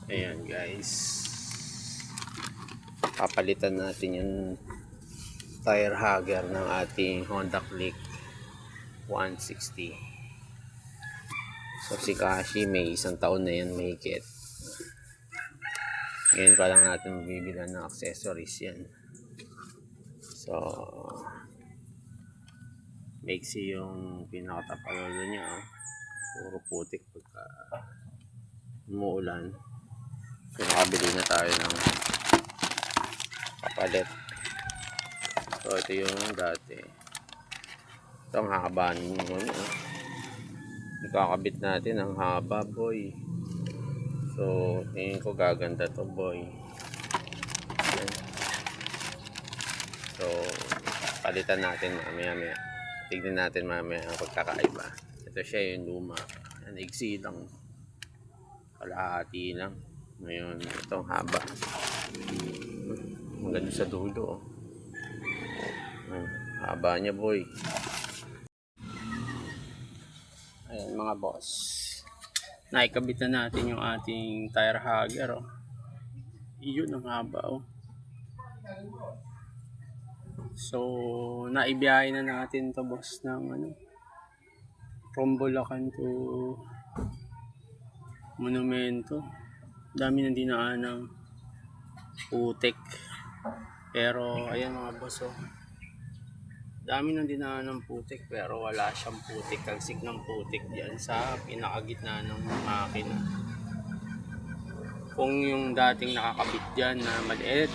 Ayan guys, papalitan natin yung tire hugger ng ating Honda Click 160. So si Kashi may isang taon na yan mahigit. Ngayon pa lang natin mabibilan ng accessories yan. So maiksi yung pinakatapalolo niya, puro putik pagka umuulan. So nakabili na tayo ng kapalit. So ito yung dati. Ito ang haba nyo. Ikakabit natin ang haba, boy. So tingin ko gaganda to, boy. Ayan. So palitan natin mamaya. Tignan natin mamaya ang pagkakaiba. Ito siya yung luma. Ayan, iksi lang. Kalahati lang. Ngayon itong haba. Ang ganda sa dulo, oh. Haba niya, boy. Ayan mga boss, naikabit na natin yung ating tire hugger, oh. Iyon ang haba, oh. So naibiyahe na natin to, boss, ng from Bulacan to Monumento. Dami nang dinaan ng putik, pero ayan mga boss, oh. Dami nang dinaan ng putik pero wala siyang putik, talsik ng putik diyan sa pinakagitna ng makina. Kung yung dating nakakabit diyan na maliit,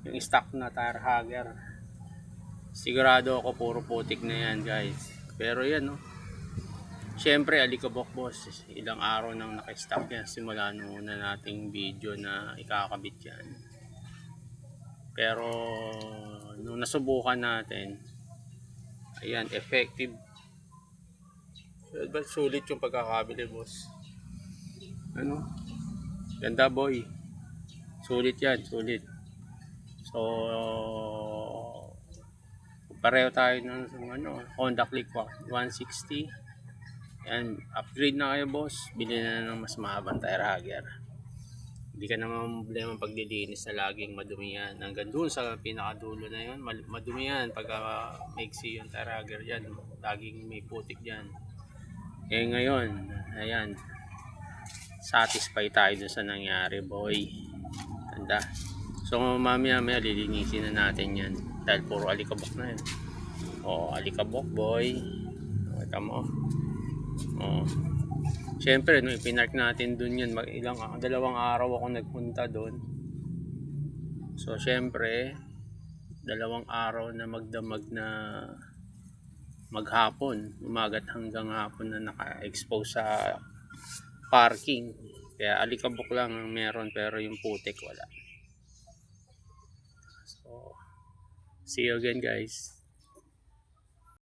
yung stock na tire hugger, sigurado ako puro putik na yan, guys. Pero yan, no, syempre alikabok, boss. Ilang araw nang naka-stock yan simula nung una nating video na ikakabit yan. Pero nung nasubukan natin, ayan, effective. But sulit yung pagkakabili, boss. Ano? Ganda, boy. Sulit yan, sulit. So pareho tayo ng Honda Click 160. Ayan, upgrade na kayo, boss. Bili na ng mas mahabang tire hugger. Hindi ka naman problema paglilinis na laging madumi yan. Hanggang doon sa pinakadulo na yun, madumi yan pag maiksi yung tire hugger dyan. Laging may putik dyan. Eh ngayon, ayan, satisfied tayo dun sa nangyari, boy. Tanda. So mamaya lilinisin na natin yan dahil puro alikabok na yan. O, alikabok, boy. Kita mo. O, syempre nung ipinark natin dun yan, dalawang araw ako nagpunta dun. So syempre dalawang araw na magdamag na maghapon, umagat hanggang hapon na naka-expose sa parking. Kaya alikabok lang ang meron pero yung putik wala. So see you again, guys.